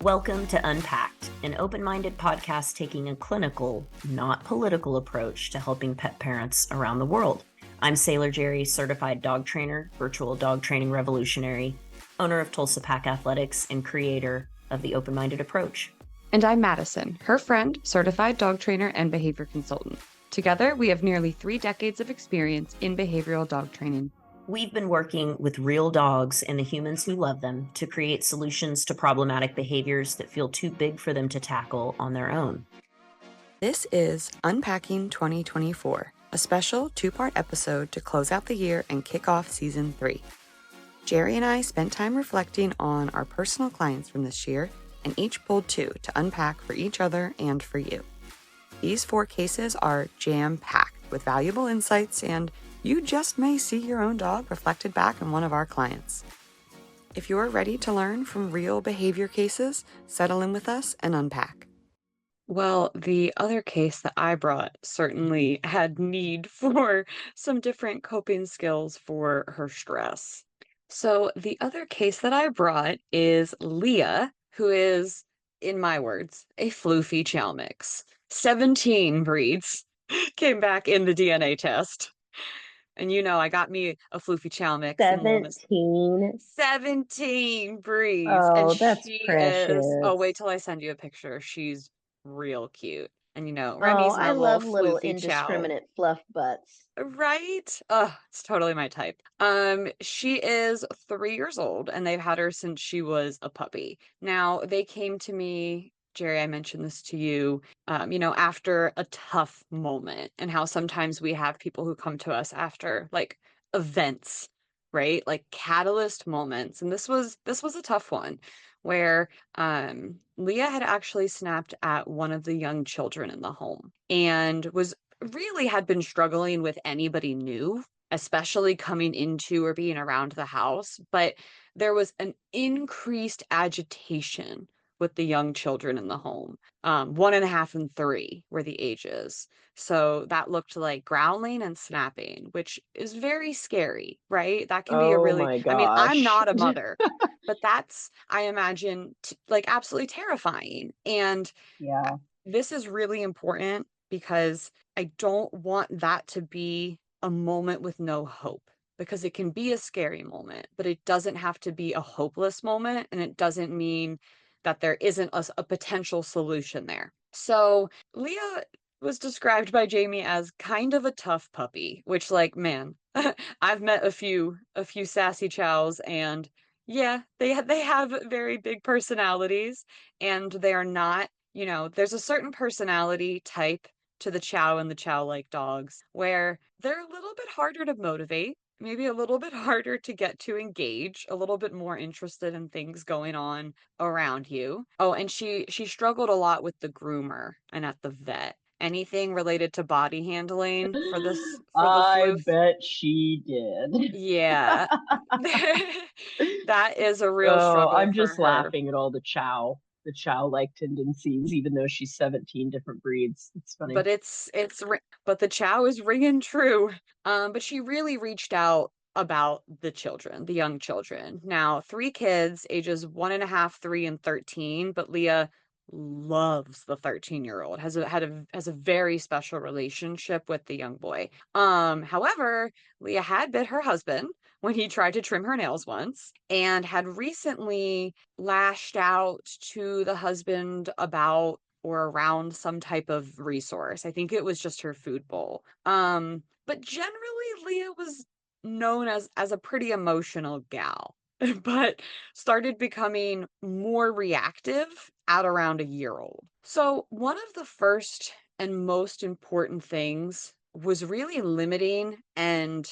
Welcome to unPACKed, an open-minded podcast taking a clinical, not political approach to helping pet parents around the world. I'm Sailor Jerri, certified dog trainer, virtual dog training revolutionary, owner of Tulsa Pack Athletics, and creator of the open-minded approach. And I'm Mattison, her friend, certified dog trainer and behavior consultant. Together, we have nearly 3 decades of experience in behavioral dog training. We've been working with real dogs and the humans who love them to create solutions to problematic behaviors that feel too big for them to tackle on their own. This is unPACKing 2024, a special 2-part episode to close out the year and kick off season 3. Jerri and I spent time reflecting on our personal clients from this year and each pulled 2 to unpack for each other and for you. These 4 cases are jam-packed with valuable insights, and you just may see your own dog reflected back in one of our clients. If you're ready to learn from real behavior cases, settle in with us and unpack. Well, the other case that I brought certainly had need for some different coping skills for her stress. So the other case that I brought is Leah, who is, in my words, a floofy chow mix. 17 breeds came back in the DNA test. And I got me a floofy chow mix. 17? 17 breeds. Oh, and that's she precious. wait till I send you a picture. She's real cute. And Oh, Remy's my I love little floofy chow. indiscriminate fluff butts. Right? It's totally my type. She is 3 years old and they've had her since she was a puppy. Now, they came to me, Jerri, I mentioned this to you, after a tough moment, and how sometimes we have people who come to us after like events, right? Like catalyst moments. And this was a tough one where Leah had actually snapped at one of the young children in the home and had been struggling with anybody new, especially coming into or being around the house. But there was an increased agitation with the young children in the home. 1.5 and 3 were the ages. So that looked like growling and snapping, which is very scary, right? That can be a really, my I mean, I'm gosh. not a mother, but that's, I imagine, like absolutely terrifying. And Yeah. this is really important because I don't want that to be a moment with no hope, because it can be a scary moment, but it doesn't have to be a hopeless moment. And it doesn't mean that there isn't a potential solution there. So Leah was described by Jamie as kind of a tough puppy, which, like, man, I've met a few sassy chows, and yeah, they have very big personalities, and they are not, there's a certain personality type to the chow and the chow-like dogs where they're a little bit harder to motivate, maybe a little bit harder to get to engage, a little bit more interested in things going on around you. Oh, and she struggled a lot with the groomer and at the vet. Anything related to body handling for the I floof? bet she did. Yeah. That is a real Oh, struggle I'm for just her. laughing at all the chow-like tendencies, even though she's 17 different breeds. It's funny. But but the chow is ringing true. But she really reached out about the children, the young children. Now, 3 kids, ages 1.5, 3, and 13. But Leah loves the 13-year-old. Has a very special relationship with the young boy. However, Leah had bit her husband when he tried to trim her nails once, and had recently lashed out to the husband about or around some type of resource. I think it was just her food bowl. But generally Leah was known as a pretty emotional gal, but started becoming more reactive at around a year old. So one of the first and most important things was really limiting and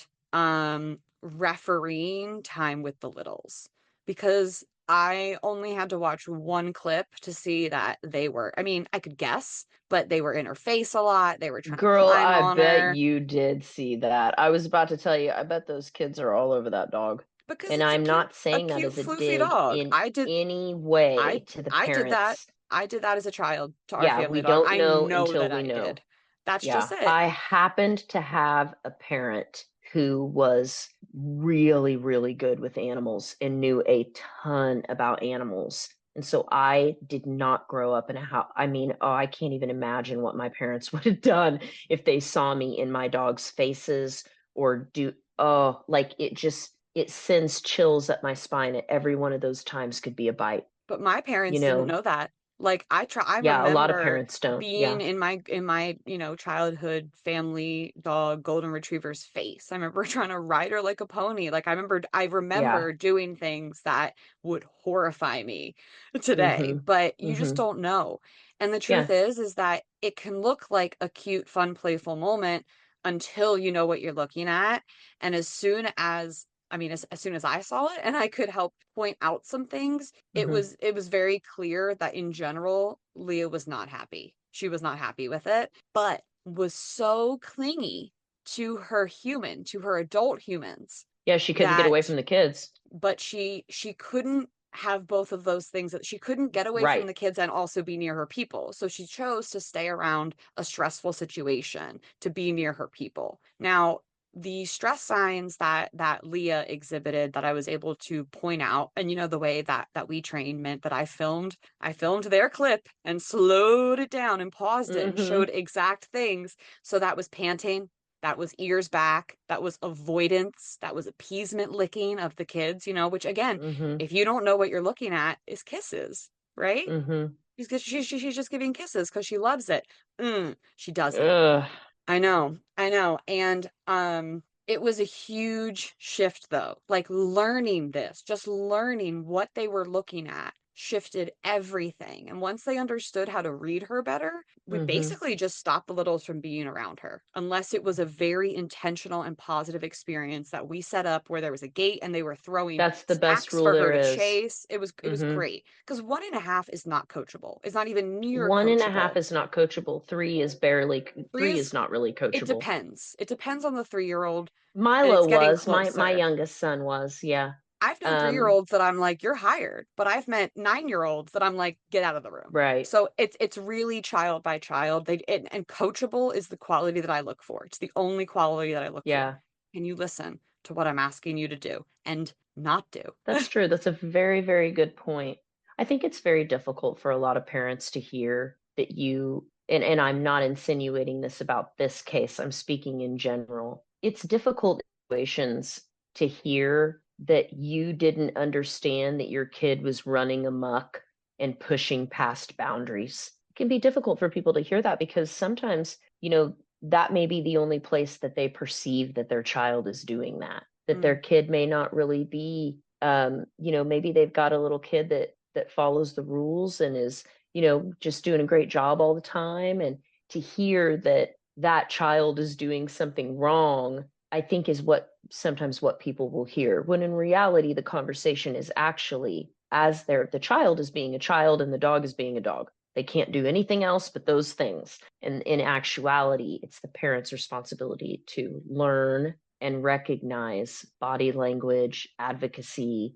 refereeing time with the littles, because I only had to watch one clip to see that they were, I mean, I could guess, but they were in her face a lot. They were trying to climb I on bet her. you did see that. I was about to tell you, I bet those kids are all over that dog. Because And it's I'm not a saying that cute as a floofy dig dog. in any way to the I did that. parents. I did that as a child to our Yeah, family we dog. don't I know know until that we I know. did. That's Yeah, just it. I happened to have a parent who was really, really good with animals and knew a ton about animals. And so I did not grow up in a house. I mean, oh, I can't even imagine what my parents would have done if they saw me in my dog's faces or oh, like it sends chills up my spine at every one of those times could be a bite, But my you parents didn't know? know that. Like I Yeah, a lot of remember parents don't. being Yeah. in my, childhood family dog golden retriever's face. I remember trying to ride her like a pony. Like I Yeah. remember doing things that would horrify me today, Mm-hmm. but you just Mm-hmm. don't know. And the truth Yeah. is that it can look like a cute, fun, playful moment until you know what you're looking at. And as soon as I saw it and I could help point out some things, Mm-hmm. it was very clear that in general, Leah was not happy. She was not happy with it, but was so clingy to her adult humans Yeah, she couldn't get away that from the kids. but she couldn't have both of those things, that she couldn't get away from Right. the kids and also be near her people. So she chose to stay around a stressful situation to be near her people. Now, the stress signs that Leah exhibited that I was able to point out, and the way that we trained meant that I filmed their clip and slowed it down and paused it and Mm-hmm. showed exact things. So that was panting, that was ears back, that was avoidance, that was appeasement licking of the kids, which again, Mm-hmm. if you don't know what you're looking at, is kisses, right? Mm-hmm. She's just giving kisses because she loves it. She doesn't. Ugh. I know. And it was a huge shift though. Like learning this, just learning what they were looking at shifted everything. And once they understood how to read her better, we Mm-hmm. basically just stopped the littles from being around her, unless it was a very intentional and positive experience that we set up where there was a gate and they were throwing That's the best snacks rule for her there to is. chase. It was Mm-hmm. great because 1.5 is not coachable. It's not even near 1.5 coachable. is not coachable. Three Three is is not really it coachable. depends. It depends on the 3-year-old, and Milo it's getting was, my closer. youngest son was, yeah. I've known Um, 3-year-olds that I'm like, "You're hired," but I've met 9-year-olds that I'm like, "Get out of the room." right. So it's really child by child. And coachable is the quality that I look for. It's the only quality that I look for. Yeah, Can you listen to what I'm asking you to do and not do? that's true. That's a very, very good point. I think it's very difficult for a lot of parents to hear that and I'm not insinuating this about this case, I'm speaking in general. It's difficult situations to hear that you didn't understand that your kid was running amok and pushing past boundaries. It can be difficult for people to hear that because sometimes, that may be the only place that they perceive that their child is doing that their Mm, kid may not really be maybe they've got a little kid that follows the rules and is just doing a great job all the time, and to hear that that child is doing something wrong, I think is what people will hear, when in reality the conversation is actually as the child is being a child and the dog is being a dog. They can't do anything else but those things. And in actuality, it's the parent's responsibility to learn and recognize body language, advocacy,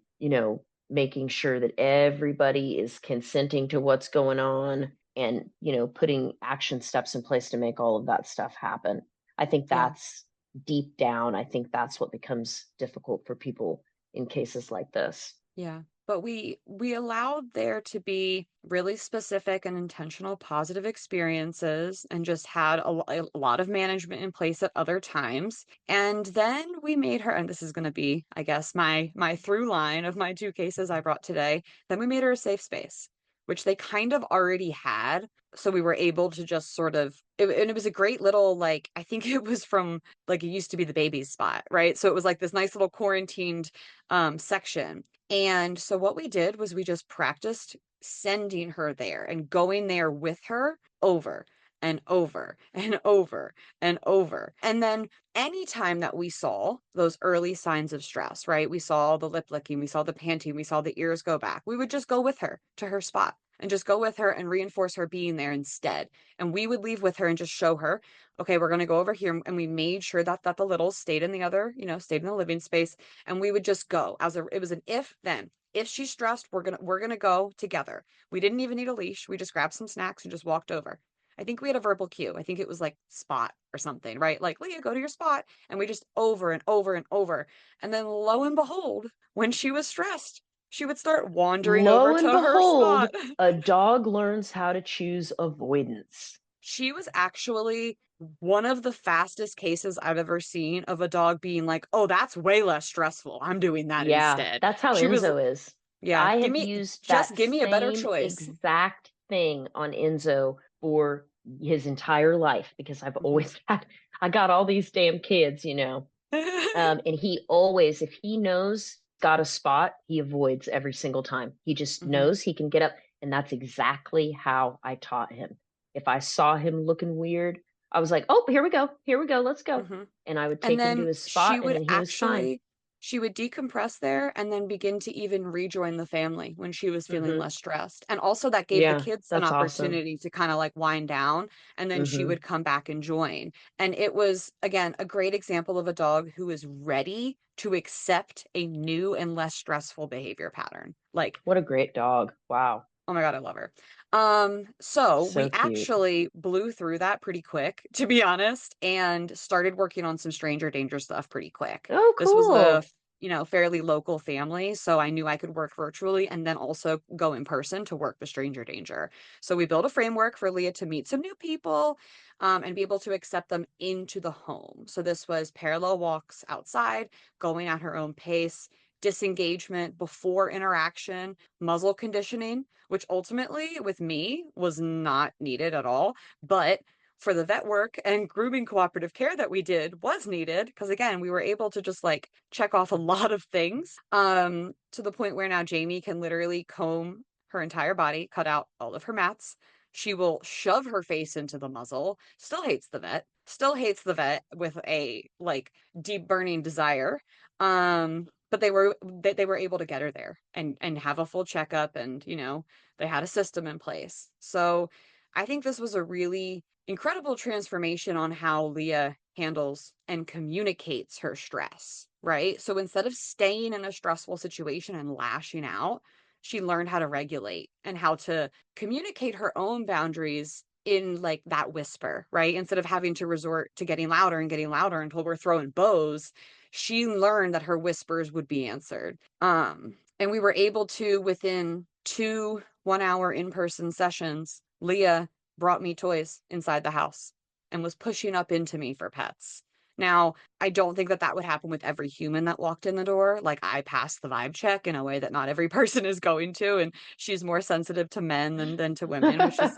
making sure that everybody is consenting to what's going on and, putting action steps in place to make all of that stuff happen. I think yeah. that's deep down, I think that's what becomes difficult for people in cases like this. Yeah, but we allowed there to be really specific and intentional positive experiences and just had a lot of management in place at other times. And then we made her, and this is going to be, I guess, my through line of my 2 cases I brought today. Then we made her a safe space, which they kind of already had. So we were able to just sort of, and it was a great little, like, I think it was from, like, it used to be the baby's spot, right? So it was like this nice little quarantined section. And so what we did was we just practiced sending her there and going there with her over and over and over and over. And then anytime that we saw those early signs of stress, right? We saw the lip licking, we saw the panting, we saw the ears go back. We would just go with her to her spot and just go with her and reinforce her being there instead. And we would leave with her and just show her, okay, we're going to go over here. And we made sure that the littles stayed in the other, stayed in the living space, and we would just go it was an if then. If she's stressed, we're gonna go together. We didn't even need a leash. We just grabbed some snacks and just walked over. I think we had a verbal cue. I think it was like spot or something, right? Like, Leah, go to your spot. And we just over and over and over. And then lo and behold, when she was stressed, She would start wandering over Lo and to her behold, spot. a dog learns how to choose avoidance. She was actually one of the fastest cases I've ever seen of a dog being like, "Oh, that's way less stressful. I'm doing that Yeah, instead." that's how She was, Enzo is. yeah, I have used just that give me a better same choice. exact thing on Enzo for his entire life because I've Mhm. always I got all these damn kids, you know. And he always, if he knows got a spot, he avoids every single time. He just Mhm. knows he can get up. And that's exactly how I taught him. If I saw him looking weird, I was like, oh, here we go. Here we go. Let's go. Mhm. And I would And take him to then his spot and then he was fine. she would decompress there and then begin to even rejoin the family when she was feeling Hmm. less stressed. And also that gave the Yeah, kids an that's awesome. opportunity to kind of like wind down, and then she Hmm. would come back and join. And it was, again, a great example of a dog who is ready to accept a new and less stressful behavior pattern. Like, What a great dog. Wow. oh my God, I love her. So we So cute. actually blew through that pretty quick, to be honest, and started working on some stranger danger stuff pretty quick. Oh, This was a, cool. fairly local family, so I knew I could work virtually and then also go in person to work the stranger danger. So we built a framework for Leah to meet some new people, and be able to accept them into the home. So this was parallel walks outside, going at her own pace, disengagement before interaction, muzzle conditioning, which ultimately with me was not needed at all. But for the vet work and grooming cooperative care that we did was needed, because again, we were able to just like check off a lot of things, to the point where now Jamie can literally comb her entire body, cut out all of her mats. She will shove her face into the muzzle, still hates the vet with a like deep burning desire. But they were able to get her there and have a full checkup, and they had a system in place. So I think this was a really incredible transformation on how Leah handles and communicates her stress, right? So instead of staying in a stressful situation and lashing out, she learned how to regulate and how to communicate her own boundaries in like that whisper, right? Instead of having to resort to getting louder until we're throwing bows, she learned that her whispers would be answered. And we were able to, within 2 1-hour in-person sessions, Leah brought me toys inside the house and was pushing up into me for pets. Now, I don't think that that would happen with every human that walked in the door. Like, I passed the vibe check in a way that not every person is going to, and she's more sensitive to men than to women, which is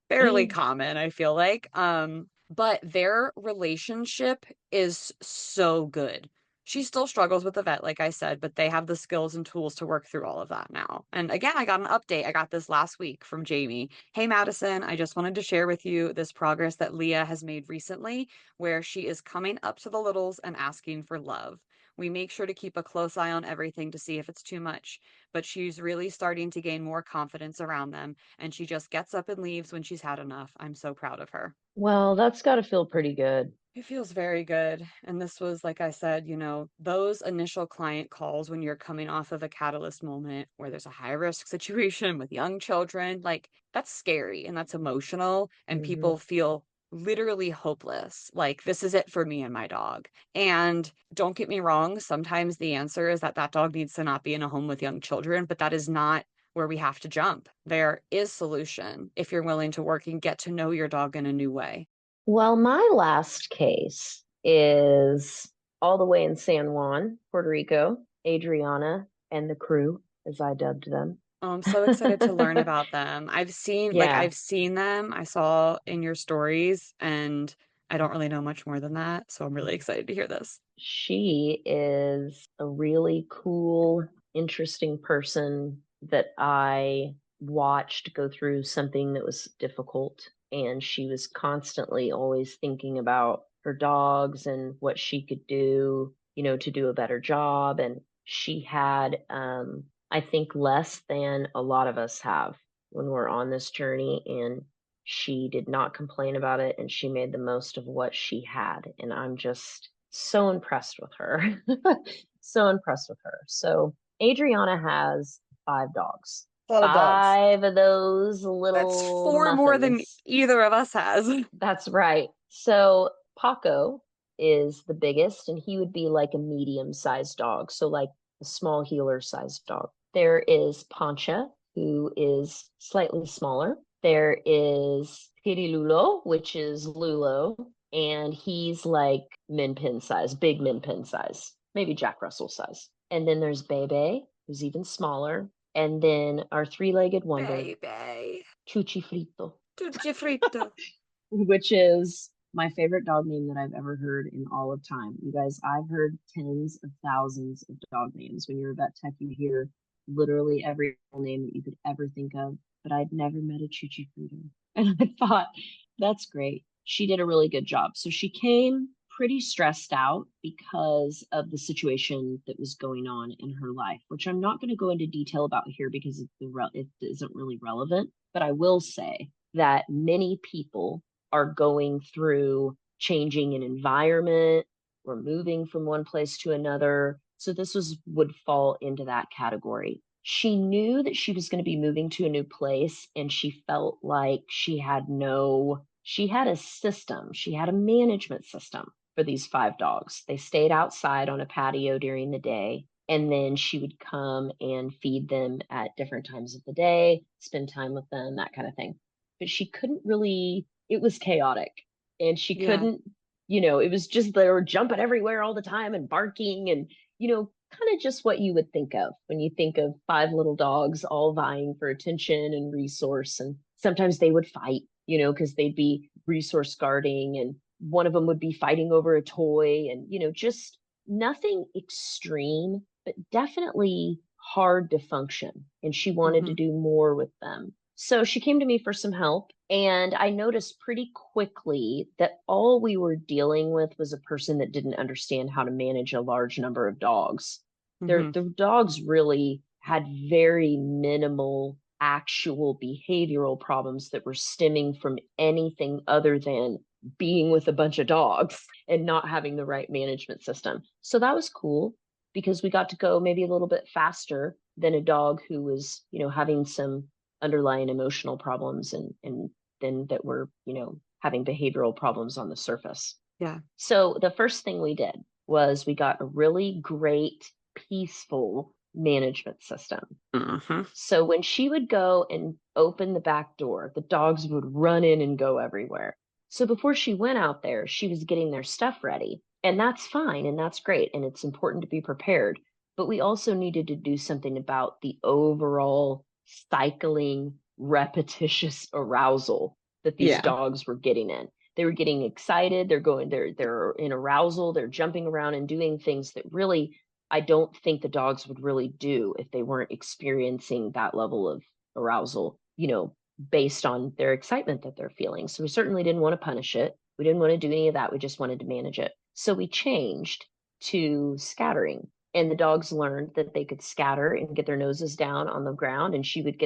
fairly common, I feel like. But their relationship is so good. She still struggles with the vet, like I said, but they have the skills and tools to work through all of that now. And again, I got an update. I got this last week from Jamie. Hey, Mattison, I just wanted to share with you this progress that Leah has made recently, where she is coming up to the littles and asking for love. We make sure to keep a close eye on everything to see if it's too much, but she's really starting to gain more confidence around them, and she just gets up and leaves when she's had enough. I'm so proud of her. Well, that's got to feel pretty good. It feels very good. And this was, like I said, those initial client calls when you're coming off of a catalyst moment where there's a high risk situation with young children, like that's scary and that's emotional. And Hmm. people feel literally hopeless. Like, this is it for me and my dog. And don't get me wrong, sometimes the answer is that that dog needs to not be in a home with young children, but that is not where we have to jump. There is solution if you're willing to work and get to know your dog in a new way. Well, my last case is all the way in San Juan, Puerto Rico, Adriana and the crew, as I dubbed them. Oh, I'm so excited to learn about them. Yeah, I've seen them. I saw in your stories, and I don't really know much more than that. So I'm really excited to hear this. she is a really cool, interesting person that I watched go through something that was difficult. And she was constantly always thinking about her dogs and what she could do, to do a better job. And she had, I think, less than a lot of us have when we're on this journey. And she did not complain about it. And she made the most of what she had. And I'm just so impressed with her. So impressed with her. So Adriana has 5 dogs. A lot of dogs. 5 of those That's little four more than muffins. either of us has. That's right. So Paco is the biggest, and he would be like a medium-sized dog. So like a small heeler-sized dog. There is Pancha, who is slightly smaller. There is Pirilulo, which is Lulo, and he's like min pin size, big min pin size, maybe Jack Russell size. And then there's Bebe, who's even smaller. And then our three-legged wonder, Baby. Chuchi Frito, Tutti fritto. which is my favorite dog name that I've ever heard in all of time. You guys, I've heard tens of thousands of dog names. When you're a vet tech, you hear literally every name that you could ever think of, but I'd never met a Chuchi Frito. And I thought, that's great. She did a really good job. So she came pretty stressed out because of the situation that was going on in her life, which I'm not going to go into detail about here because it isn't really relevant. But I will say that many people are going through changing an environment or moving from one place to another. So this would fall into that category. She knew that she was going to be moving to a new place, and she felt like she had a system. She had a management system for these 5 dogs. They stayed outside on a patio during the day, and then she would come and feed them at different times of the day, spend time with them, that kind of thing. But she couldn't really, it was chaotic, and she couldn't, it was just they were jumping everywhere all the time and barking and, kind of just what you would think of when you think of 5 little dogs all vying for attention and resource. And sometimes they would fight, because they'd be resource guarding, and one of them would be fighting over a toy, and, just nothing extreme, but definitely hard to function. And she wanted to do more with them. So she came to me for some help, and I noticed pretty quickly that all we were dealing with was a person that didn't understand how to manage a large number of dogs. The dogs really had very minimal actual behavioral problems that were stemming from anything other than being with a bunch of dogs and not having the right management system. So that was cool because we got to go maybe a little bit faster than a dog who was, having some underlying emotional problems and then that were, having behavioral problems on the surface. Yeah. So the first thing we did was we got a really great, peaceful management system. So when she would go and open the back door, the dogs would run in and go everywhere. So before she went out there, she was getting their stuff ready. And that's fine and that's great. And it's important to be prepared. But we also needed to do something about the overall cycling, repetitious arousal that these dogs were getting in. They were getting excited. They're in arousal. They're jumping around and doing things that really, I don't think the dogs would really do if they weren't experiencing that level of arousal, based on their excitement that they're feeling. So we certainly didn't want to punish it. We didn't want to do any of that. We just wanted to manage it. So we changed to scattering. And the dogs learned that they could scatter and get their noses down on the ground, and she would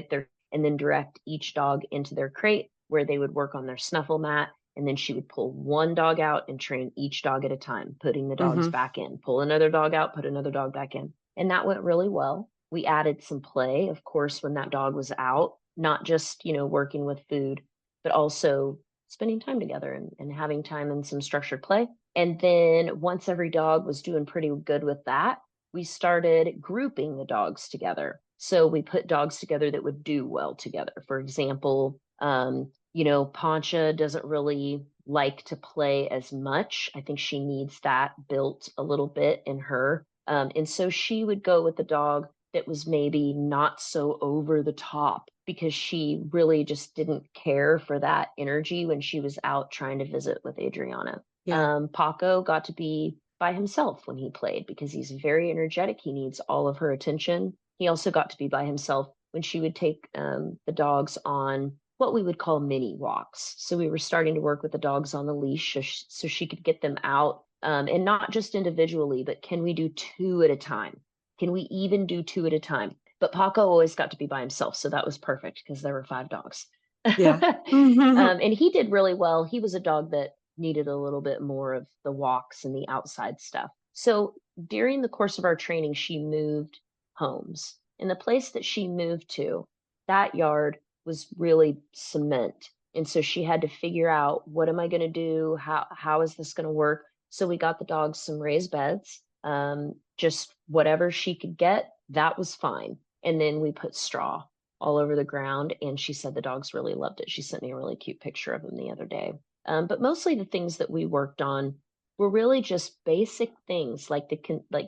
and then direct each dog into their crate where they would work on their snuffle mat. And then she would pull one dog out and train each dog at a time, putting the dogs back in, pull another dog out, put another dog back in. And that went really well. We added some play, of course, when that dog was out, not just, working with food, but also spending time together and having time and some structured play. And then once every dog was doing pretty good with that, we started grouping the dogs together. So we put dogs together that would do well together. For example, Pancha doesn't really like to play as much. I think she needs that built a little bit in her. And so she would go with the dog that was maybe not so over the top because she really just didn't care for that energy when she was out trying to visit with Adriana. Paco got to be by himself when he played because he's very energetic. He needs all of her attention. He also got to be by himself when she would take the dogs on what we would call mini walks. So we were starting to work with the dogs on the leash so she could get them out, and not just individually, but can we do 2 at a time? Can we even do 2 at a time? But Paco always got to be by himself. So that was perfect because there were 5 dogs. And he did really well. He was a dog that needed a little bit more of the walks and the outside stuff. So during the course of our training, she moved homes. And the place that she moved to, that yard was really cement. And so she had to figure out, what am I going to do? How is this going to work? So we got the dogs some raised beds, just whatever she could get, that was fine. And then we put straw all over the ground. And she said the dogs really loved it. She sent me a really cute picture of them the other day. But mostly the things that we worked on were really just basic things like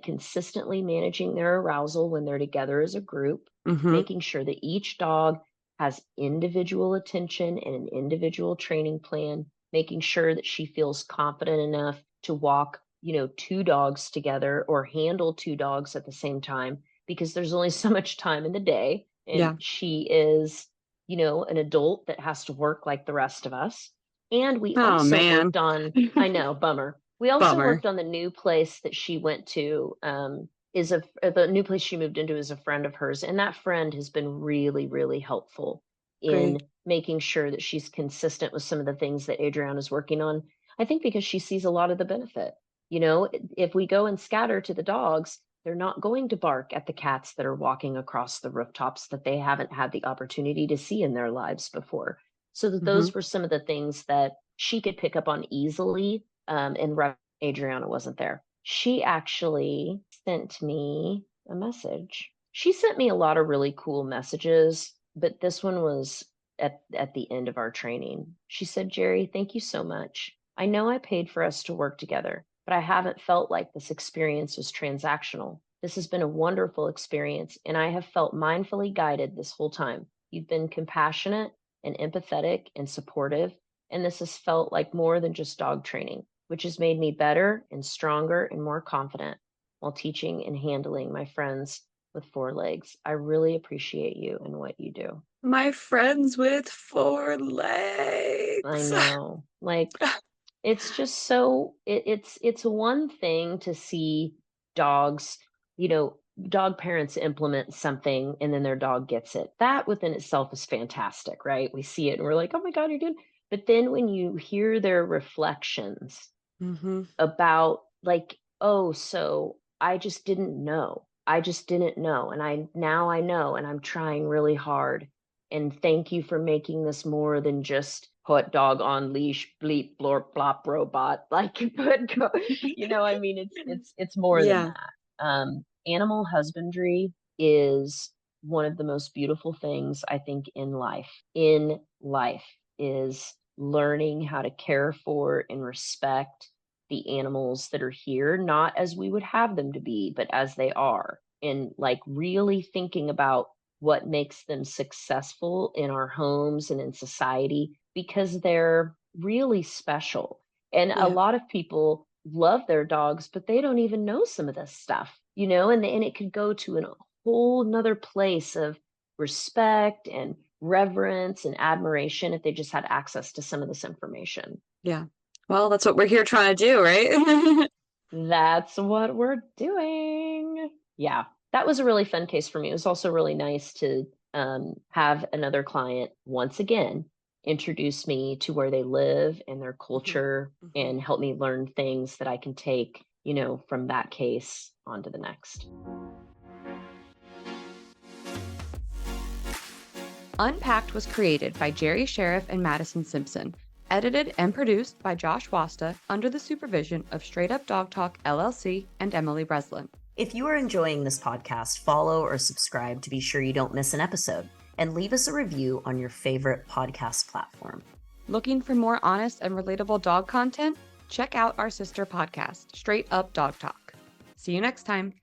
consistently managing their arousal when they're together as a group, making sure that each dog has individual attention and an individual training plan, making sure that she feels confident enough to walk, 2 dogs together or handle 2 dogs at the same time, because there's only so much time in the day. And she is, an adult that has to work like the rest of us. And we also worked on, I know, bummer. We also worked on the new place that she went to. The new place she moved into is a friend of hers, and that friend has been really, really helpful in making sure that she's consistent with some of the things that Adriana's working on. I think because she sees a lot of the benefit. If we go and scatter to the dogs, they're not going to bark at the cats that are walking across the rooftops that they haven't had the opportunity to see in their lives before. So that those were some of the things that she could pick up on easily. And Adriana wasn't there. She actually sent me a message. She sent me a lot of really cool messages, but this one was at the end of our training. She said, "Jerri, thank you so much. I know I paid for us to work together, but I haven't felt like this experience was transactional. This has been a wonderful experience, and I have felt mindfully guided this whole time. You've been compassionate and empathetic and supportive, and this has felt like more than just dog training, which has made me better and stronger and more confident while teaching and handling my friends with 4 legs. I really appreciate you and what you do." My friends with 4 legs. I know. It's just so it's one thing to see dogs, dog parents implement something and then their dog gets it. That within itself is fantastic, right? We see it and we're like, "Oh my God, you're doing." But then when you hear their reflections about "Oh, so I just didn't know. I just didn't know. And now I know, and I'm trying really hard. And thank you for making this more than just put dog on leash, bleep, blorp, blop, robot." I mean, it's more than that. Animal husbandry is one of the most beautiful things I think in life. In life is learning how to care for and respect the animals that are here, not as we would have them to be, but as they are. And really thinking about what makes them successful in our homes and in society, because they're really special. And a lot of people love their dogs, but they don't even know some of this stuff, and it could go to a whole nother place of respect and reverence and admiration if they just had access to some of this information. Yeah. Well, that's what we're here trying to do, right? That's what we're doing. Yeah, that was a really fun case for me. It was also really nice to have another client once again introduce me to where they live and their culture and help me learn things that I can take, from that case onto the next. Unpacked was created by Jerri Scherff and Mattison Skoog-Simpson, edited and produced by Josh Wasta under the supervision of Straight Up Dog Talk LLC and Emily Breslin. If you are enjoying this podcast, follow or subscribe to be sure you don't miss an episode, and leave us a review on your favorite podcast platform. Looking for more honest and relatable dog content? Check out our sister podcast, Straight Up Dog Talk. See you next time.